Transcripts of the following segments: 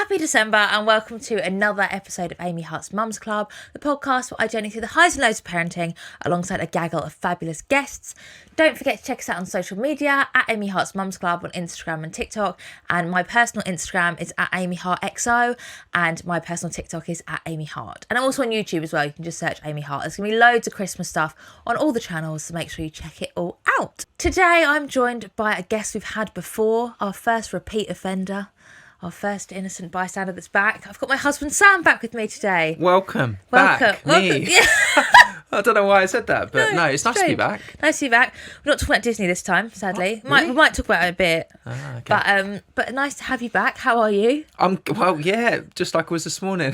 Happy December and welcome to another episode of Amy Hart's Mums Club, the podcast where I journey through the highs and lows of parenting alongside a gaggle of fabulous guests. Don't forget to check us out on social media at Amy Hart's Mums Club on Instagram and TikTok, and my personal Instagram is at Amy Hart XO and my personal TikTok is at Amy Hart. And I'm also on YouTube as well. You can just search Amy Hart. There's going to be loads of Christmas stuff on all the channels, so make sure you check it all out. Today I'm joined by a guest we've had before, our first repeat offender. Our first innocent bystander that's back. I've got my husband Sam back with me today. Welcome. Back. Me. Yeah. I don't know why I said that, but no, it's nice to be back. Nice to be back. We're not talking about Disney this time, sadly. Oh, really? We might talk about it a bit. Okay. But nice to have you back. How are you? Just like I was this morning.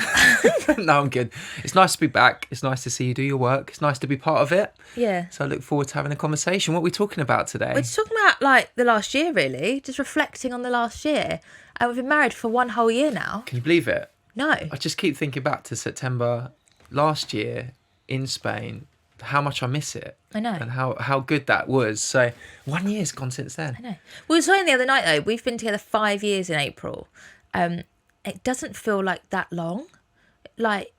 No, I'm good. It's nice to be back. It's nice to see you do your work. It's nice to be part of it. Yeah. So I look forward to having a conversation. What are we talking about today? We're just talking about like the last year, really. Just reflecting on the last year. We've been married for 1 whole year now. Can you believe it? No. I just keep thinking back to September last year in Spain, how much I miss it. I know. And how good that was. So 1 year's gone since then. I know. We were saying the other night, though, we've been together 5 years in April. It doesn't feel like that long. Like,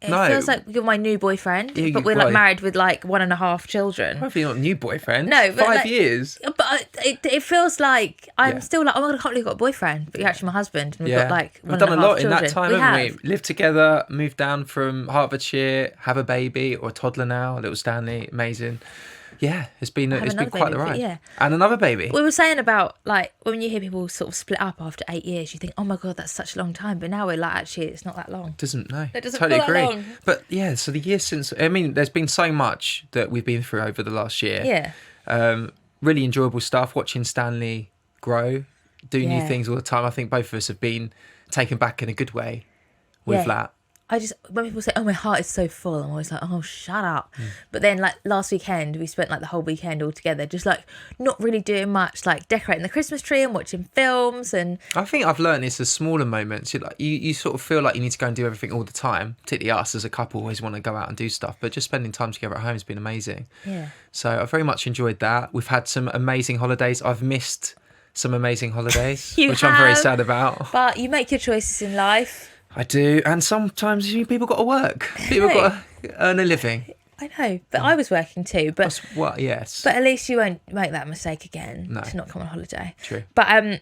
it feels like you're my new boyfriend, but we're like married with like 1.5 children. Hopefully not new boyfriend. No, but 5 years. But it feels like I'm still like, oh my God, I can't believe I've got a boyfriend, but you're actually my husband. And we've got like we've done a lot children. in that time, haven't we? Lived together, moved down from Hertfordshire, have a baby or a toddler now, little Stanley, amazing. Yeah, it's been quite the ride. Yeah. And another baby. We were saying about like when you hear people sort of split up after 8 years, you think, oh my God, that's such a long time. But now we're like, actually, it's not that long. It doesn't totally agree. That long. But yeah, so the year since, I mean, there's been so much that we've been through over the last year. Yeah. Really enjoyable stuff, watching Stanley grow, do new things all the time. I think both of us have been taken back in a good way with that. When people say, oh, my heart is so full, I'm always like, oh, shut up. But then like last weekend, we spent like the whole weekend all together, just like not really doing much, like decorating the Christmas tree and watching films. And I think I've learned it's the smaller moments. You sort of feel like you need to go and do everything all the time. Particularly us as a couple always want to go out and do stuff, but just spending time together at home has been amazing. Yeah. So I've very much enjoyed that. We've had some amazing holidays. I've missed some amazing holidays, which I'm very sad about. But you make your choices in life. I do, and sometimes people got to work. People got to earn a living. I know, but I was working too. But yes. But at least you won't make that mistake again to not come on holiday. True. But I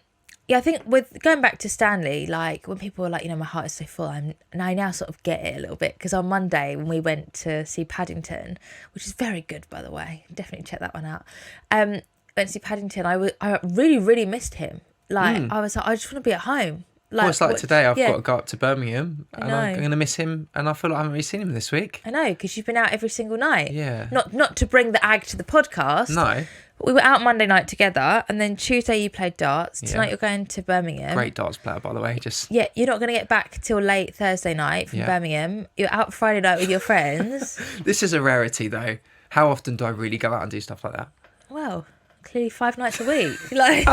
think with going back to Stanley, like when people were like, my heart is so full, I now sort of get it a little bit, because on Monday when we went to see Paddington, which is very good by the way, definitely check that one out. Went to see Paddington. I really really missed him. Like I was like, I just want to be at home. It's like today I've got to go up to Birmingham and I'm going to miss him, and I feel like I haven't really seen him this week. I know, because you've been out every single night. Yeah. Not to bring the ag to the podcast. No. We were out Monday night together, and then Tuesday you played darts. Tonight you're going to Birmingham. Great darts player, by the way. Yeah, you're not going to get back till late Thursday night from Birmingham. You're out Friday night with your friends. This is a rarity though. How often do I really go out and do stuff like that? Well, clearly 5 nights a week. Like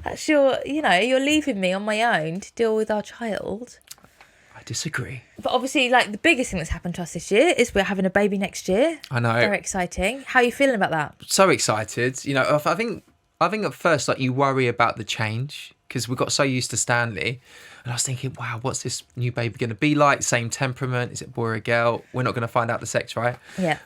that's you're leaving me on my own to deal with our child. I disagree. But obviously, like the biggest thing that's happened to us this year is we're having a baby next year. I know. Very exciting. How are you feeling about that? So excited. I think at first like you worry about the change because we got so used to Stanley. And I was thinking, wow, what's this new baby going to be like? Same temperament? Is it boy or a girl? We're not going to find out the sex, right? Yeah.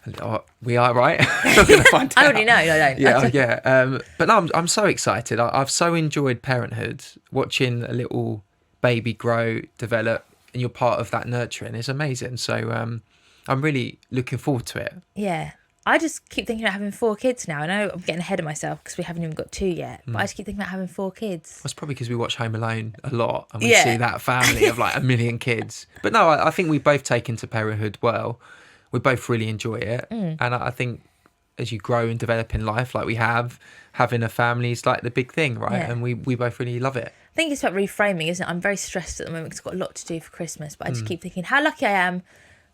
We are, right? We're not going to find out. I already know. No, don't. Yeah. But no, I'm so excited. I've so enjoyed parenthood, watching a little baby grow, develop, and you're part of that nurturing. It's amazing. So I'm really looking forward to it. Yeah. I just keep thinking about having 4 kids now. I know I'm getting ahead of myself because we haven't even got 2 yet. But I just keep thinking about having 4 kids. That's probably because we watch Home Alone a lot and we see that family of like 1 million kids. But no, I think we both take into parenthood well. We both really enjoy it. And I think as you grow and develop in life, like we have, having a family is like the big thing, right? Yeah. And we both really love it. I think it's about reframing, isn't it? I'm very stressed at the moment because I've got a lot to do for Christmas. But I just keep thinking how lucky I am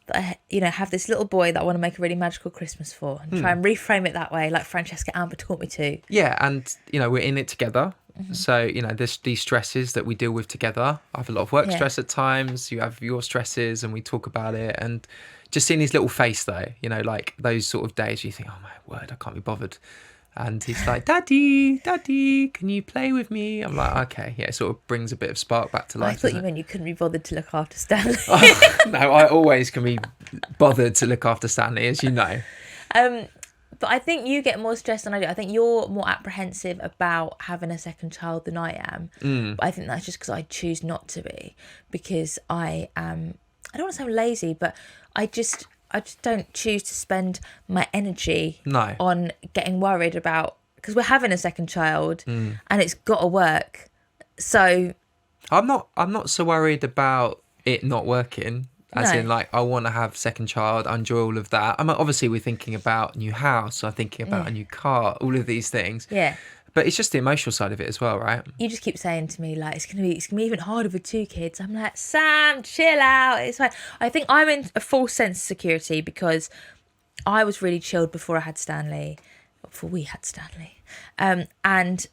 that I, have this little boy that I want to make a really magical Christmas for, and try and reframe it that way, like Francesca Amber taught me to. Yeah, and we're in it together. So there's these stresses that we deal with together. I have a lot of work stress at times. You have your stresses, and we talk about it. And just seeing his little face, though, like those sort of days, you think, oh my word, I can't be bothered. And he's like, Daddy, can you play with me? I'm like, okay. Yeah, it sort of brings a bit of spark back to life. I thought you meant you couldn't be bothered to look after Stanley. No, I always can be bothered to look after Stanley, as you know. But I think you get more stressed than I do. I think you're more apprehensive about having a second child than I am. But I think that's just because I choose not to be, because I don't want to sound lazy, but I just don't choose to spend my energy on getting worried about, because we're having a second child and it's got to work. So I'm not so worried about it not working. As in, like, I want to have second child, I enjoy all of that. Obviously, we're thinking about a new house, I'm thinking about a new car, all of these things. Yeah. But it's just the emotional side of it as well, right? You just keep saying to me, like, it's gonna be even harder with 2 kids. I'm like, Sam, chill out. It's fine. I think I'm in a false sense of security because I was really chilled before I had Stanley, before we had Stanley, and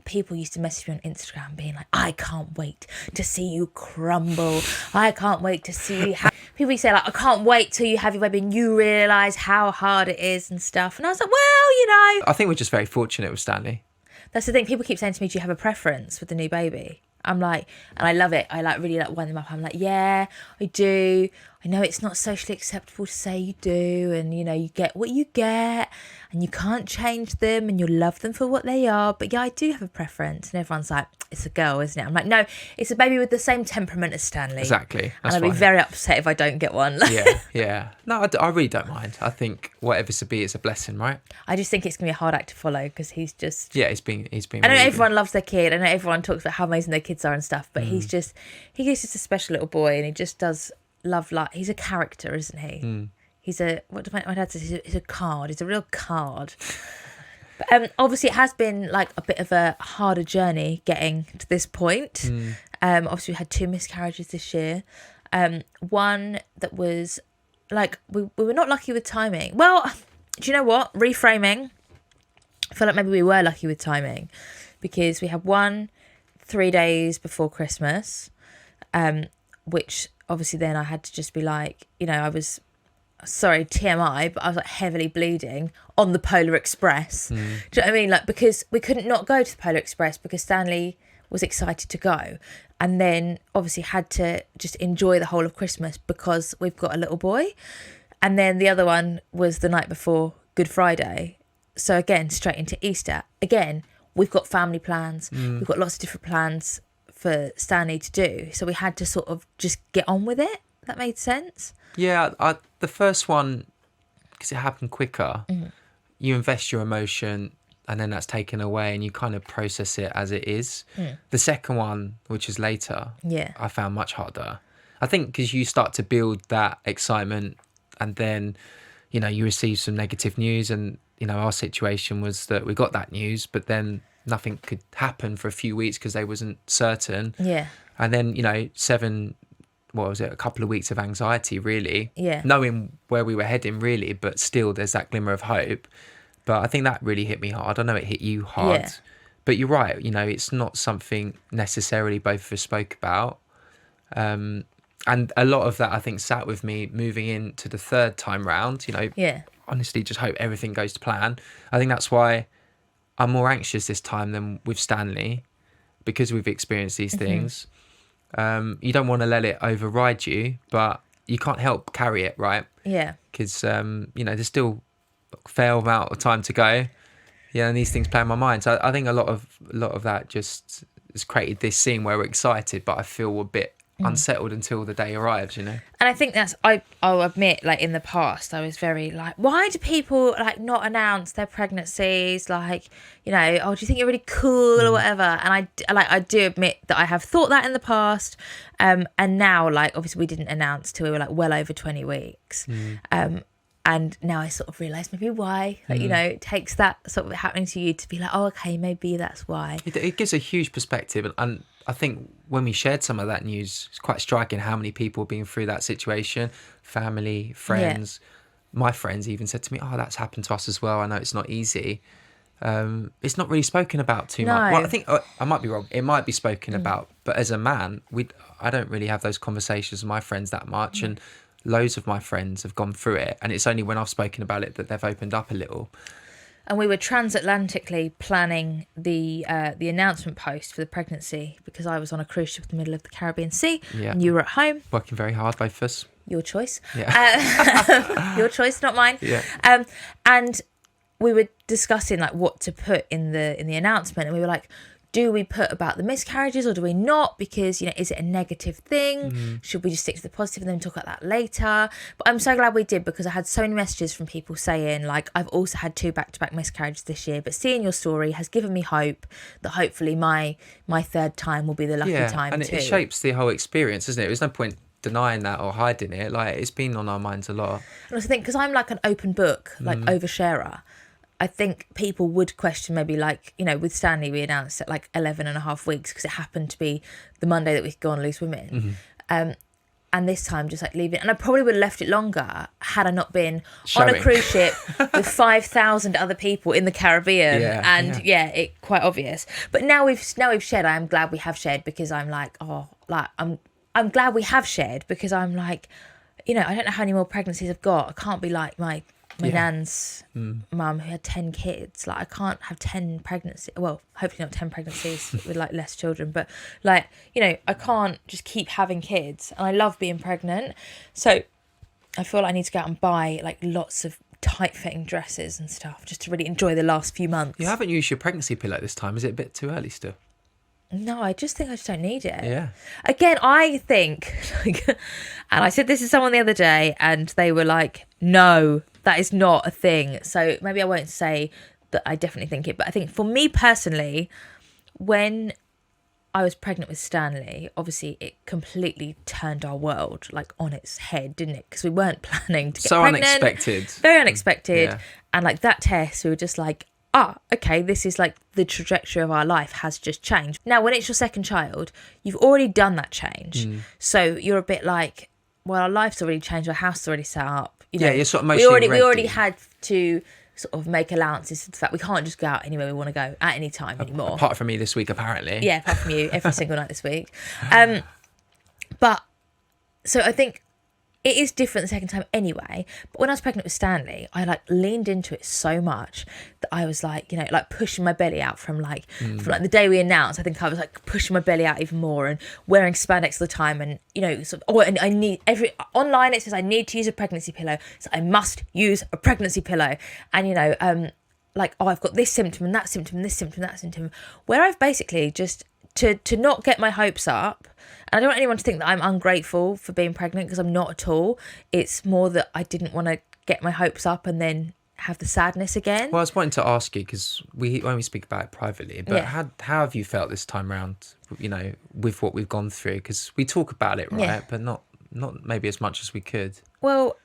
people used to message me on Instagram being like, I can't wait to see you crumble. I can't wait to see how... People used to say, like, I can't wait till you have your baby and you realise how hard it is and stuff. And I was like, well, you know... I think we're just very fortunate with Stanley. That's the thing. People keep saying to me, do you have a preference with the new baby? I'm like, and I love it. I like really like wind them up. I'm like, yeah, I do. I know it's not socially acceptable to say you do, and you know, you get what you get and you can't change them and you love them for what they are. But yeah, I do have a preference. And everyone's like, it's a girl, isn't it? I'm like, no, it's a baby with the same temperament as Stanley. Exactly. And I'd be very upset if I don't get one. Yeah. No, I really don't mind. I think whatever's to be is a blessing, right? I just think it's going to be a hard act to follow because he's just... Yeah, he's been I know really everyone good. loves their kid. I know everyone talks about how amazing their kids are and stuff, but he's just a special little boy, and he just does love life. He's a character, isn't he? He's what my dad says, he's a card. He's a real card. But obviously it has been like a bit of a harder journey getting to this point. Obviously we had 2 miscarriages this year. One that was like, we were not lucky with timing. Well, do you know what? Reframing. I feel like maybe we were lucky with timing because we had one 3 days before Christmas, which obviously then I had to just be like, you know, I was, sorry, TMI, but I was like heavily bleeding on the Polar Express. Do you know what I mean? Like, because we couldn't not go to the Polar Express because Stanley was excited to go. And then obviously had to just enjoy the whole of Christmas because we've got a little boy. And then the other one was the night before Good Friday. So again, straight into Easter. Again, we've got family plans. We've got lots of different plans for Stanley to do. So we had to sort of just get on with it. That made sense? Yeah, the first one, because it happened quicker, you invest your emotion and then that's taken away and you kind of process it as it is. The second one, which is later, I found much harder. I think because you start to build that excitement and then, you know, you receive some negative news and, you know, our situation was that we got that news, but then nothing could happen for a few weeks because they wasn't certain. Yeah. And then, you know, a couple of weeks of anxiety, really. Yeah. Knowing where we were heading, really, but still there's that glimmer of hope. But I think that really hit me hard. I know it hit you hard. Yeah. But you're right, you know, it's not something necessarily both of us spoke about. And a lot of that, I think, sat with me moving into the third time round, you know. Honestly, just hope everything goes to plan. I think that's why I'm more anxious this time than with Stanley, because we've experienced these things. You don't want to let it override you, but you can't help carry it, right? Yeah. Because, you know, there's still a fair amount of time to go. Yeah, and these things play in my mind. So I think a lot of that just has created this scene where we're excited, but I feel a bit unsettled until the day arrives, you know. And I think that's, I'll admit, like in the past, I was very like, why do people like not announce their pregnancies? Like, you know, oh, do you think you're really cool or whatever? And I do admit that I have thought that in the past. And now, like, obviously we didn't announce till we were like well over 20 weeks. And now I sort of realise maybe why, like, you know, it takes that sort of happening to you to be like, oh, okay, maybe that's why. It gives a huge perspective. And I think when we shared some of that news, it's quite striking how many people have been through that situation. Family, friends. My friends even said to me, oh, that's happened to us as well. I know it's not easy. It's not really spoken about too much. Well, I think I might be wrong. It might be spoken about. But as a man, I don't really have those conversations with my friends that much. And loads of my friends have gone through it. And it's only when I've spoken about it that they've opened up a little. And we were transatlantically planning the announcement post for the pregnancy because I was on a cruise ship in the middle of the Caribbean Sea and you were at home. Working very hard, both of us. Your choice. Yeah. Your choice, not mine. Yeah. And we were discussing like what to put in the announcement, and we were like, do we put about the miscarriages or do we not? Because, is it a negative thing? Should we just stick to the positive and then talk about that later? But I'm so glad we did, because I had so many messages from people saying, like, I've also had 2 back-to-back miscarriages this year, but seeing your story has given me hope that hopefully my third time will be the lucky time and too. it shapes the whole experience, doesn't it? There's no point denying that or hiding it. Like, it's been on our minds a lot. And I also think, because I'm like an open book, like oversharer, I think people would question maybe, like, with Stanley, we announced at like 11 and a half weeks because it happened to be the Monday that we could go on Loose Women. And this time just like leave it. And I probably would have left it longer had I not been on a cruise ship with 5,000 other people in the Caribbean. It quite obvious. But now we've shared. I am glad we have shared, because I'm like, I'm glad we have shared, because I'm like, I don't know how many more pregnancies I've got. I can't be like my nan's mum who had 10 kids. Like, I can't have 10 pregnancies. Well, hopefully not 10 pregnancies with like less children, but like, I can't just keep having kids. And I love being pregnant. So I feel like I need to go out and buy like lots of tight fitting dresses and stuff just to really enjoy the last few months. You haven't used your pregnancy pillow this time. Is it a bit too early still? No, I just think I just don't need it. Yeah. Again, I think, and I said this to someone the other day, and they were like, no, that is not a thing. So maybe I won't say that I definitely think it, but I think for me personally, when I was pregnant with Stanley, obviously it completely turned our world like on its head, didn't it? Because we weren't planning to get pregnant. So unexpected. Very unexpected. Yeah. And like that test, we were just like, okay, this is like the trajectory of our life has just changed. Now, when it's your second child, you've already done that change. So you're a bit like, well, our life's already changed, our house is already set up. You're sort of emotionally we already had to sort of make allowances for the fact we can't just go out anywhere we want to go at any time anymore. Apart from me this week, apparently. Yeah, apart from you, every single night this week. But so I think it is different the second time anyway. But when I was pregnant with Stanley, I like leaned into it so much that I was like, like pushing my belly out from from the day we announced. I think I was like pushing my belly out even more and wearing spandex all the time. And, and I need online it says I need to use a pregnancy pillow. So I must use a pregnancy pillow. And, I've got this symptom and that symptom, and this symptom, that symptom, where I've basically just to not get my hopes up. And I don't want anyone to think that I'm ungrateful for being pregnant, because I'm not at all. It's more that I didn't want to get my hopes up and then have the sadness again. Well, I was wanting to ask you, because when we speak about it privately, but how have you felt this time around, with what we've gone through? Because we talk about it, right? But not maybe as much as we could. Well,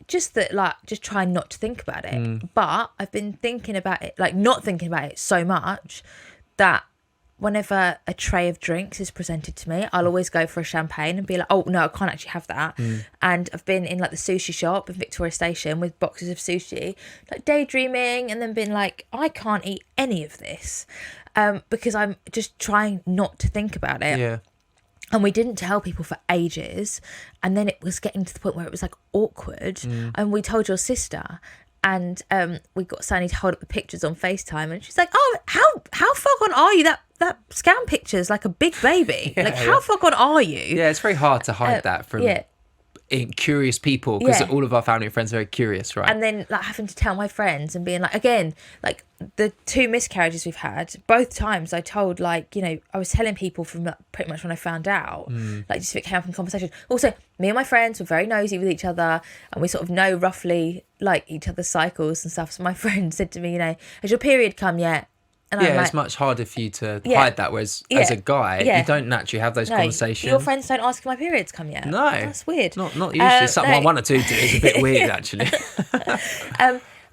just that, just try not to think about it. But I've been thinking about it, not thinking about it so much that whenever a tray of drinks is presented to me, I'll always go for a champagne and be like, oh, no, I can't actually have that. And I've been in the sushi shop in Victoria Station with boxes of sushi, daydreaming, and then been like, I can't eat any of this because I'm just trying not to think about it. Yeah. And we didn't tell people for ages. And then it was getting to the point where it was awkward. And we told your sister. And we got Sandy to hold up the pictures on FaceTime, and she's like, "Oh, how far gone are you? That scan picture's like a big baby. How far gone are you?" Yeah, it's very hard to hide that from curious people, because all of our family and friends are very curious, right? And then having to tell my friends and being again, the 2 miscarriages we've had, both times I told I was telling people from pretty much when I found out, just if it came up in conversation. Also, me and my friends were very nosy with each other, and we sort of know roughly each other's cycles and stuff. So my friend said to me, has your period come yet? And it's much harder for you to hide that, whereas as a guy, you don't naturally have those conversations. Your friends don't ask if my period's come yet. No. That's weird. Not usually. Something one or two do is a bit weird, actually.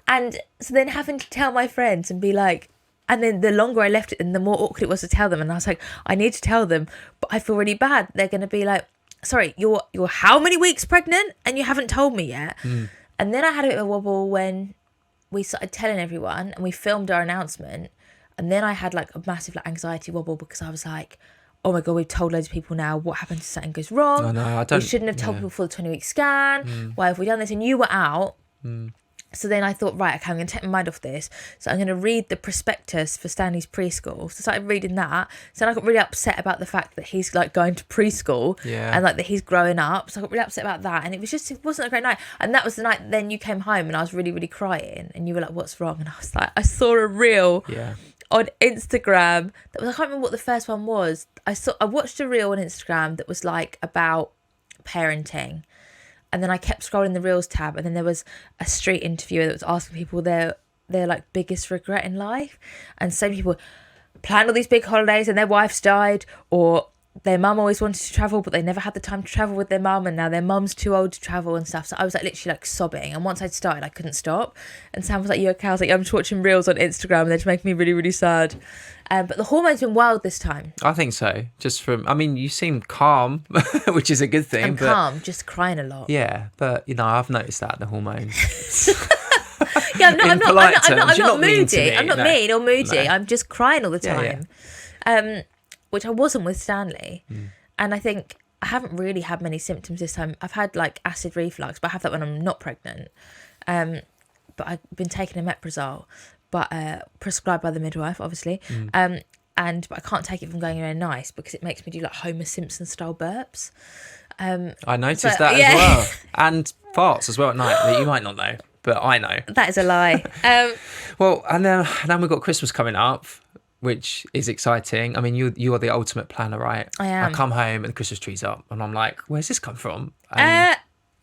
And so then having to tell my friends and be like, and then the longer I left it, and the more awkward it was to tell them. And I was like, I need to tell them, but I feel really bad. They're going to be like, sorry, you're how many weeks pregnant and you haven't told me yet? And then I had a bit of a wobble when we started telling everyone, and we filmed our announcement. And then I had a massive anxiety wobble, because I was like, oh my God, we've told loads of people now. What happens if something goes wrong? I don't. We shouldn't have told people before the 20-week scan. Why have we done this? And you were out. So then I thought, right, okay, I'm going to take my mind off this. So I'm going to read the prospectus for Stanley's preschool. So I started reading that. So I got really upset about the fact that he's like going to preschool and like that he's growing up. So I got really upset about that. And it wasn't a great night. And that was the night then you came home and I was really, really crying. And you were like, what's wrong? And I was like, I saw a reel on Instagram. I can't remember what the first one was. I watched a reel on Instagram that was like about parenting. And then I kept scrolling the Reels tab, and then there was a street interviewer that was asking people their like biggest regret in life. And so many people planned all these big holidays and their wives died, or their mum always wanted to travel but they never had the time to travel with their mum, and now their mum's too old to travel and stuff. So I was like literally like sobbing, and once I'd started I couldn't stop. And Sam was like, you okay? I was like, I'm just watching Reels on Instagram and they're just making me really, really sad. But the hormones been wild this time. I think so. You seem calm, which is a good thing. I'm calm, just crying a lot. Yeah, but I've noticed that, the hormones. Yeah, I'm not moody. I'm not No. mean or moody. No. I'm just crying all the Yeah, time. Which I wasn't with Stanley. And I think I haven't really had many symptoms this time. I've had like acid reflux, but I have that when I'm not pregnant. But I've been taking omeprazole, but prescribed by the midwife, obviously. But I can't take it if I'm going anywhere nice because it makes me do like Homer Simpson style burps. I noticed that as well. And farts as well at night that you might not know, but I know. That is a lie. Well, and then we've got Christmas coming up, which is exciting. I mean, you are the ultimate planner, right? I am. I come home and the Christmas tree's up and I'm like, where's this come from?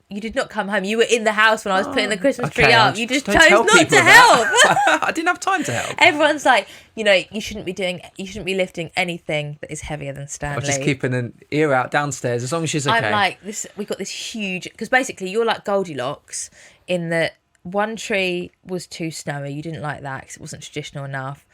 You did not come home. You were in the house when I was putting the Christmas tree okay, up. You just don't chose tell not people to that. help. I didn't have time to help. Everyone's like, you shouldn't be lifting anything that is heavier than Stanley. I'm just keeping an ear out downstairs as long as she's okay. I'm like, we got this huge, because basically you're like Goldilocks in that one tree was too snowy. You didn't like that because it wasn't traditional enough.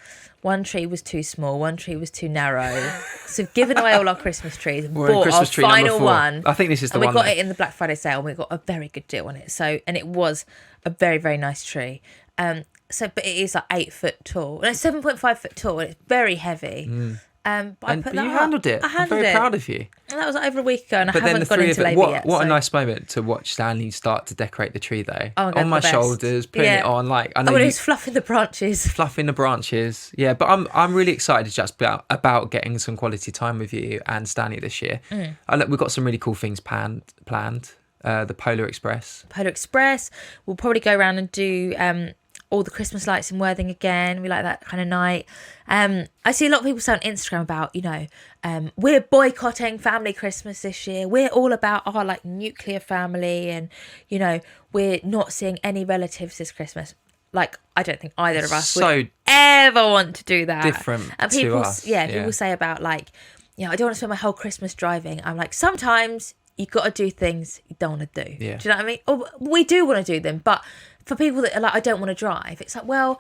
One tree was too small. One tree was too narrow. So we've given away all our Christmas trees. We're in Bought Christmas our tree final number 4. one. I think this is the and one. We got it in the Black Friday sale, and we got a very good deal on it. So, and it was a very, very nice tree. But it is like 8 foot tall. No, 7.5 foot tall. And it's very heavy. But I put that you up. handled it. I handled I'm very it. proud of you. And that was like over a week ago, and But I then haven't the gone three into of it. labour yet. What a so. nice moment to watch Stanley start to decorate the tree, though. Oh my God, on my the best. shoulders, putting it on. Like I know when he you was fluffing the branches. fluffing the branches. Yeah, but I'm really excited just about getting some quality time with you and Stanley this year. We've got some really cool things planned. The Polar Express. We'll probably go around and do all the Christmas lights in Worthing again. We like that kind of night. I see a lot of people say on Instagram about, we're boycotting family Christmas this year. We're all about our like nuclear family, and we're not seeing any relatives this Christmas. Like, I don't think either of us would ever want to do that. Different and people, to us. People say about like, I don't want to spend my whole Christmas driving. I'm like, sometimes you got to do things you don't want to do. Yeah. Do you know what I mean? Or we do want to do them, but for people that are like, I don't want to drive, it's like, well,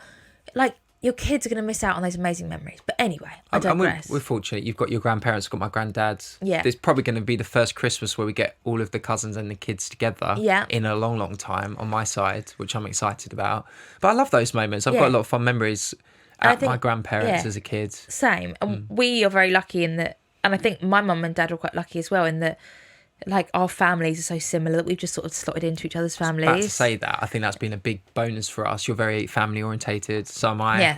like your kids are going to miss out on those amazing memories. But anyway, I digress. We're fortunate. You've got your grandparents, got my granddad's. Yeah. There's probably going to be the first Christmas where we get all of the cousins and the kids together in a long, long time on my side, which I'm excited about. But I love those moments. I've got a lot of fun memories at my grandparents as a kid. Same. And we are very lucky in that, and I think my mum and dad were quite lucky as well in that, like, our families are so similar that we've just sort of slotted into each other's families. About to say that, I think that's been a big bonus for us. You're very family orientated, so am I. Yeah.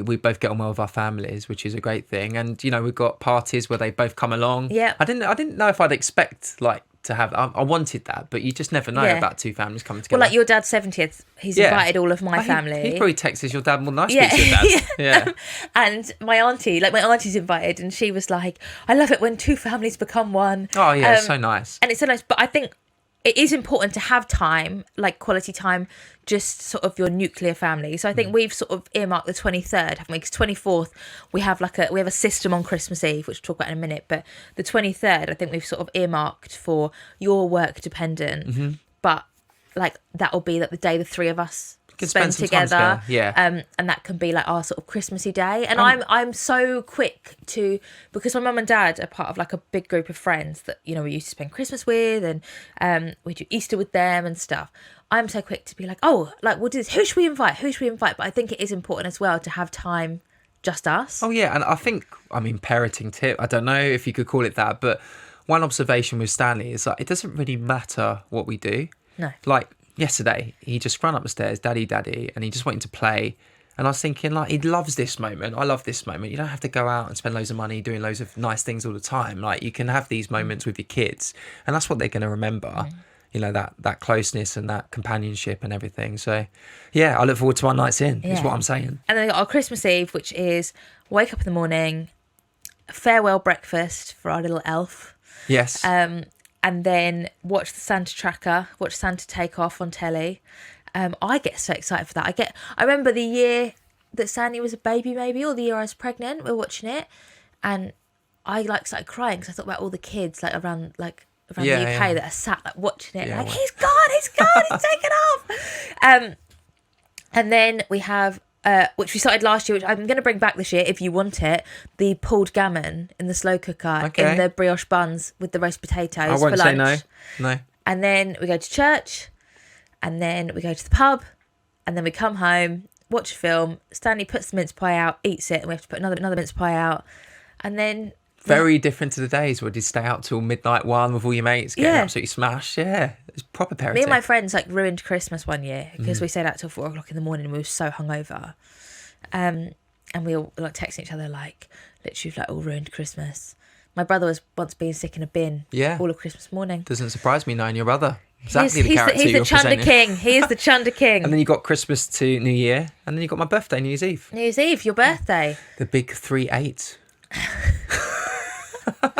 We both get on well with our families, which is a great thing. And we've got parties where they both come along. Yeah. I didn't know if I'd expect like to have. I wanted that, but you just never know about two families coming together. Well, like your dad's 70th, he's invited all of my family. He probably texts your dad more than I speak to your dad. Yeah. And my auntie's invited, and she was like, I love it when two families become one. Oh yeah, it's so nice. And it's so nice, but I think it is important to have time, like quality time, just sort of your nuclear family. So I think we've sort of earmarked the 23rd, haven't we? Because 24th, we have a system on Christmas Eve, which we'll talk about in a minute. But the 23rd, I think we've sort of earmarked for your work dependent. But like that'll be like the day the three of us spend together. Yeah. And that can be like our sort of Christmassy day. And I'm so quick to, because my mum and dad are part of like a big group of friends that we used to spend Christmas with, and we do Easter with them and stuff. I'm so quick to be like, oh, like we'll do this. Who should we invite? But I think it is important as well to have time, just us. Oh yeah, and I think parenting tip. I don't know if you could call it that, but one observation with Stanley is like it doesn't really matter what we do. No. Like yesterday, he just ran up the stairs, daddy, and he just wanted to play. And I was thinking, like, he loves this moment. I love this moment. You don't have to go out and spend loads of money doing loads of nice things all the time. Like, you can have these moments with your kids, and that's what they're going to remember. You know, that closeness and that companionship and everything. So, yeah, I look forward to our nights in, is what I'm saying. And then we got our Christmas Eve, which is wake up in the morning, farewell breakfast for our little elf. Yes. And then watch the Santa tracker, watch Santa take off on telly. I get so excited for that. I remember the year that Sandy was a baby, maybe, or the year I was pregnant. We were watching it, and I started crying because I thought about all the kids around the UK that are sat watching it. He's gone, he's taken off. And then we have which we started last year, which I'm going to bring back this year if you want it, the pulled gammon in the slow cooker in the brioche buns with the roast potatoes. I won't for lunch. say no. And then we go to church, and then we go to the pub, and then we come home, watch a film. Stanley puts the mince pie out, eats it, and we have to put another mince pie out, and then very different to the days where you stay out till midnight 1 with all your mates, getting absolutely smashed. Yeah, it's proper parenting. Me and my friends ruined Christmas one year because we stayed out till 4 o'clock in the morning and we were so hungover, and we all texting each other literally all ruined Christmas. My brother was once being sick in a bin all of Christmas morning. Doesn't surprise me knowing your brother. He's the Chunder King. He is the Chunder King. And then you got Christmas to New Year, and then you got my birthday, New Year's Eve. New Year's Eve, your birthday. The big 3-8.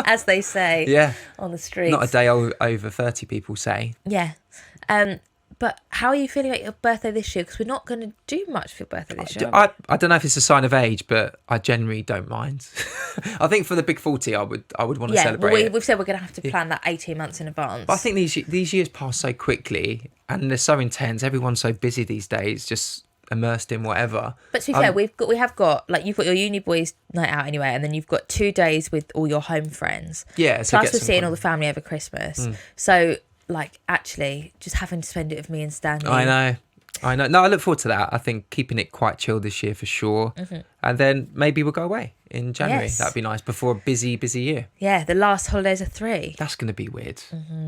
As they say on the streets. Not a day over 30, people say. Yeah. But how are you feeling about your birthday this year? Because we're not going to do much for your birthday this year. I don't know if it's a sign of age, but I generally don't mind. I think for the big 40, I would want to celebrate it. We've said we're going to have to plan that 18 months in advance. But I think these years pass so quickly, and they're so intense. Everyone's so busy these days, just immersed in whatever. But to be fair, we have got you've got your uni boys night out anyway, and then you've got 2 days with all your home friends. Yeah. So plus we're seeing all the family over Christmas. So actually just having to spend it with me and Stanley. I know. No, I look forward to that. I think keeping it quite chill this year for sure. And then maybe we'll go away in January. Yes. That'd be nice before a busy year. Yeah, the last holidays are 3. That's going to be weird.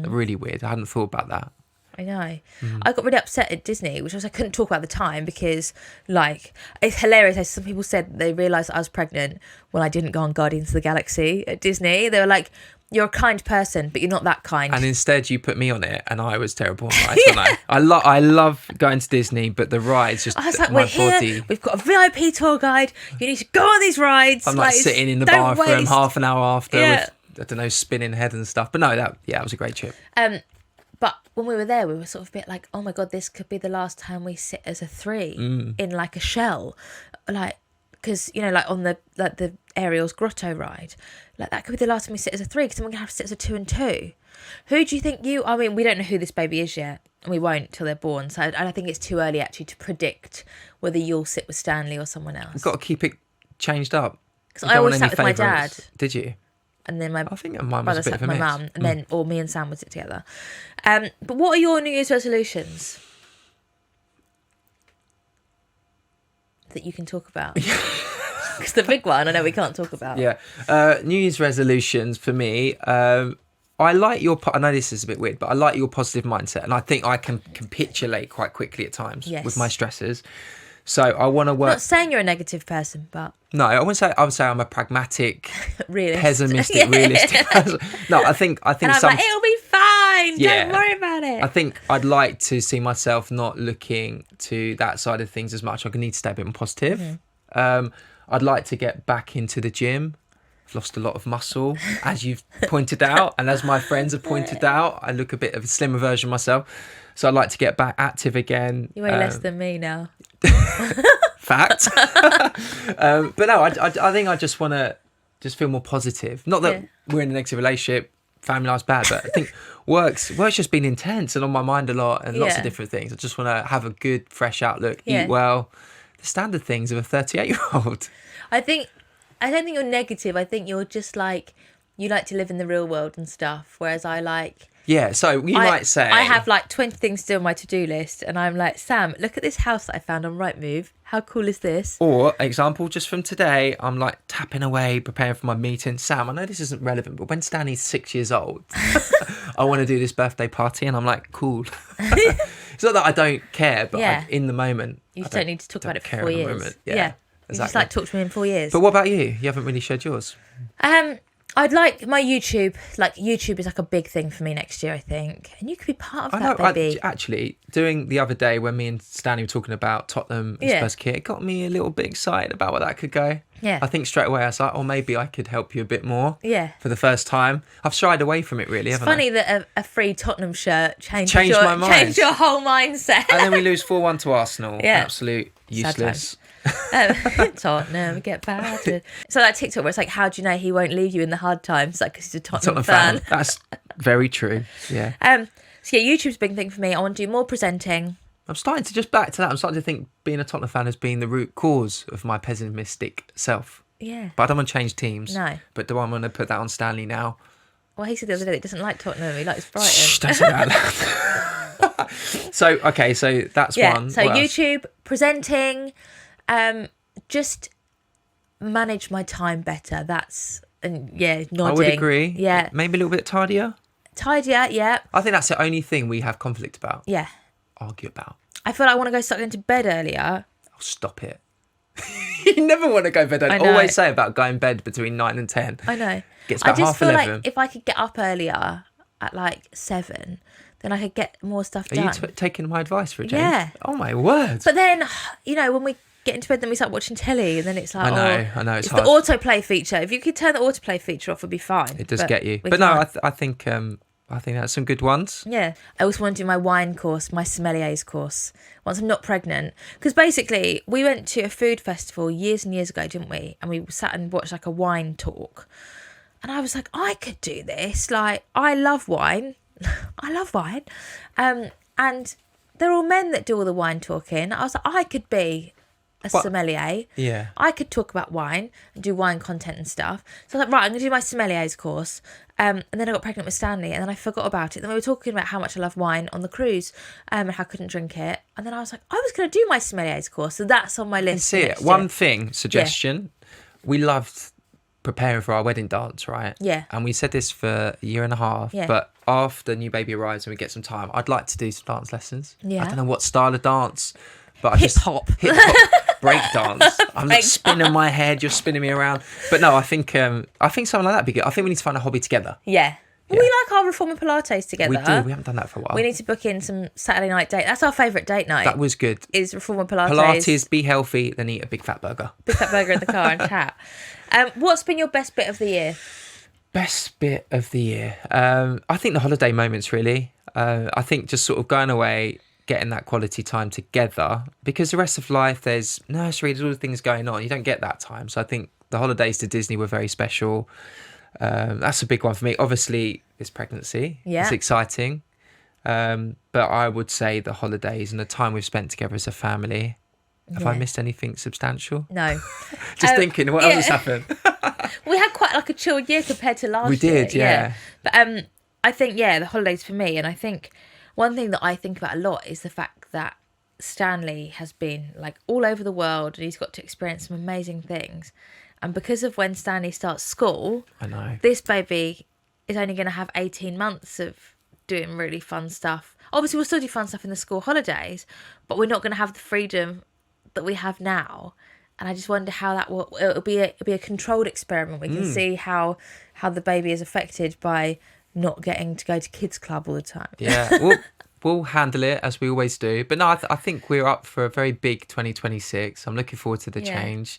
Really weird. I hadn't thought about that. I know. I got really upset at Disney, which was I couldn't talk about at the time because it's hilarious. As some people said they realised I was pregnant when I didn't go on Guardians of the Galaxy at Disney. They were like, you're a kind person, but you're not that kind. And instead you put me on it, and I was terrible on rides, wasn't I? I love going to Disney, but the rides just, I was like, my we're body. Here, we've got a VIP tour guide. You need to go on these rides. I'm sitting in the bathroom half an hour after with, I don't know, spinning head and stuff. But no, that was a great trip. But when we were there, we were sort of a bit like, oh my God, this could be the last time we sit as a 3 in a shell. Because, on the Ariel's Grotto ride, that could be the last time we sit as a 3 because then we're going to have to sit as a 2 and 2. Who do you think we don't know who this baby is yet, and we won't till they're born. So I think it's too early actually to predict whether you'll sit with Stanley or someone else. We've got to keep it changed up. Because I always sat with my dad. Did you? And then I think mine was brother a bit sat of a with my mix. mum, and then or me and Sam would sit together. But what are your New Year's resolutions that you can talk about? Because the big one, I know we can't talk about. Yeah. New Year's resolutions for me. I like I know this is a bit weird, but I like your positive mindset, and I think I can capitulate quite quickly at times with my stresses. So I want to work. I'm not saying you're a negative person, but no, I would say I'm a pragmatic, realist, pessimistic, realistic person. No, I think and I'm it'll be fine. Yeah, don't worry about it. I think I'd like to see myself not looking to that side of things as much. I need to stay a bit more positive. I'd like to get back into the gym. I've lost a lot of muscle, as you've pointed out, and as my friends have pointed out, I look a bit of a slimmer version of myself. So I'd like to get back active again. You weigh less than me now. Fact. But no, I think I just want to feel more positive. Not that we're in a negative relationship, family life's bad, but I think work's just been intense and on my mind a lot, and lots of different things. I just want to have a good, fresh outlook, eat well, the standard things of a 38-year-old. I don't think you're negative. I think you're just you like to live in the real world and stuff, whereas I like... Yeah, so you might say... I have like 20 things to do on my to-do list, and I'm like, Sam, look at this house that I found on Rightmove. How cool is this? Or, example, just from today, I'm like tapping away, preparing for my meeting. Sam, I know this isn't relevant, but when Stanley's 6 years old, I want to do this birthday party, and I'm like, cool. It's not that I don't care, but like, in the moment... You just don't need to talk about it for 4 years. Yeah. You just like talk to me in 4 years. But what about you? You haven't really shared yours. I'd like my YouTube. Like YouTube is like a big thing for me next year, I think. And you could be part of that, baby. Actually, doing the other day when me and Stanley were talking about Tottenham as first kit, it got me a little bit excited about where that could go. Yeah. I think straight away I was like, oh, maybe I could help you a bit more. Yeah. For the first time. I've shied away from it, really, haven't I? It's funny that a free Tottenham shirt changed my mind. Changed your whole mindset. And then we lose 4-1 to Arsenal. Yeah. Absolute useless. Tottenham get battered. So that TikTok where it's like, how do you know he won't leave you in the hard times? Like, because he's a Tottenham fan. That's very true. Yeah. So yeah, YouTube's a big thing for me. I want to do more presenting. I'm starting to back to that. I'm starting to think being a Tottenham fan has been the root cause of my pessimistic self. Yeah. But I don't want to change teams. No. But do I want to put that on Stanley now? Well, he said the other day that he doesn't like Tottenham. He likes Brighton. Shh, don't say that. So that's one. So YouTube, presenting, just manage my time better. Nodding. I would agree. Yeah. Maybe a little bit tidier. Tidier, yeah. I think that's the only thing we have conflict about. Yeah. Argue about. I feel like I want to start going to bed earlier. Oh, stop it. You never want to go to bed. I always say about going to bed between 9 and 10. I know. Gets about I just feel 11. like if I could get up earlier at like 7, then I could get more stuff Are done. you taking my advice for a change? Yeah. Oh my word. But then, when we get into bed, then we start watching telly, and then it's like, I know, it's hard. the autoplay feature. If you could turn the autoplay feature off, it'd be fine. It does get you. But no, I think that's some good ones. Yeah. I also want to do my wine course, my sommelier's course, once I'm not pregnant. Because basically, we went to a food festival years and years ago, didn't we? And we sat and watched like a wine talk. And I was like, I could do this. Like, I love wine. I love wine. And they're all men that do all the wine talking. I was like, I could be a sommelier. Yeah. I could talk about wine and do wine content and stuff. So I was like, right, I'm going to do my sommelier's course. And then I got pregnant with Stanley, and then I forgot about it. Then we were talking about how much I love wine on the cruise, and how I couldn't drink it. And then I was like, I was going to do my sommelier's course, so that's on my list. See it. One thing, suggestion. Yeah. We loved preparing for our wedding dance, right? Yeah. And we said this for a year and a half. Yeah. But after new baby arrives and we get some time, I'd like to do some dance lessons. Yeah. I don't know what style of dance, but hip hop. Break dance. I'm like spinning my head, you're spinning me around. But no, I think something like that would be good. I think we need to find a hobby together. Yeah. We like our Reformer Pilates together. We do. We haven't done that for a while. We need to book in some Saturday night date. That's our favourite date night. That was good. Is Reformer Pilates. Pilates, be healthy, then eat a big fat burger. Big fat burger in the car and chat. What's been your best bit of the year? Best bit of the year? I think the holiday moments, really. I think just sort of going away, getting that quality time together, because the rest of life, there's nursery, there's all the things going on. You don't get that time. So I think the holidays to Disney were very special. That's a big one for me. Obviously, it's pregnancy. Yeah. It's exciting. But I would say the holidays and the time we've spent together as a family. Have I missed anything substantial? No. Just thinking, what else has happened? We had quite like a chilled year compared to last year. We did, yeah. But I think, the holidays for me, and I think one thing that I think about a lot is the fact that Stanley has been like all over the world, and he's got to experience some amazing things. And because of when Stanley starts school, I know, this baby is only going to have 18 months of doing really fun stuff. Obviously, we'll still do fun stuff in the school holidays, but we're not going to have the freedom that we have now. And I just wonder how that will. It'll be a controlled experiment. We can see how the baby is affected by not getting to go to kids club all the time. Yeah, we'll handle it as we always do. But no, I think we're up for a very big 2026. I'm looking forward to the change.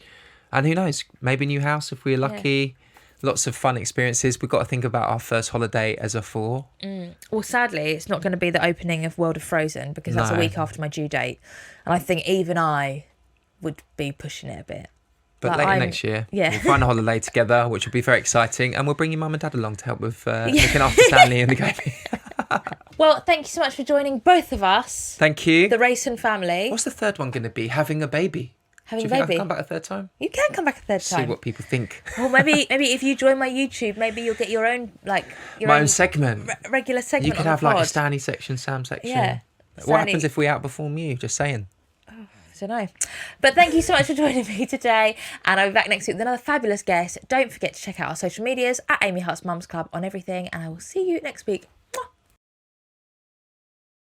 And who knows, maybe new house if we're lucky. Lots of fun experiences. We've got to think about our first holiday as a 4. Well, sadly, it's not going to be the opening of World of Frozen, because that's a week after my due date. And I think even I would be pushing it a bit. But later next year, we'll find a holiday together, which will be very exciting. And we'll bring your mum and dad along to help with looking after Stanley and the baby. Well, thank you so much for joining both of us. Thank you. The Rason family. What's the third one going to be? Having a baby. having Do a you think I baby. can come back a third time? You can come back a third See time. what people think. Or maybe if you join my YouTube, maybe you'll get your own My own segment. Regular segment. You could on have the like a pod. Stanley section, Sam section. Yeah. What happens if we outperform you? Just saying. I don't know. But thank you so much for joining me today. And I'll be back next week with another fabulous guest. Don't forget to check out our social medias at Amy Hart's Mums Club on everything. And I will see you next week.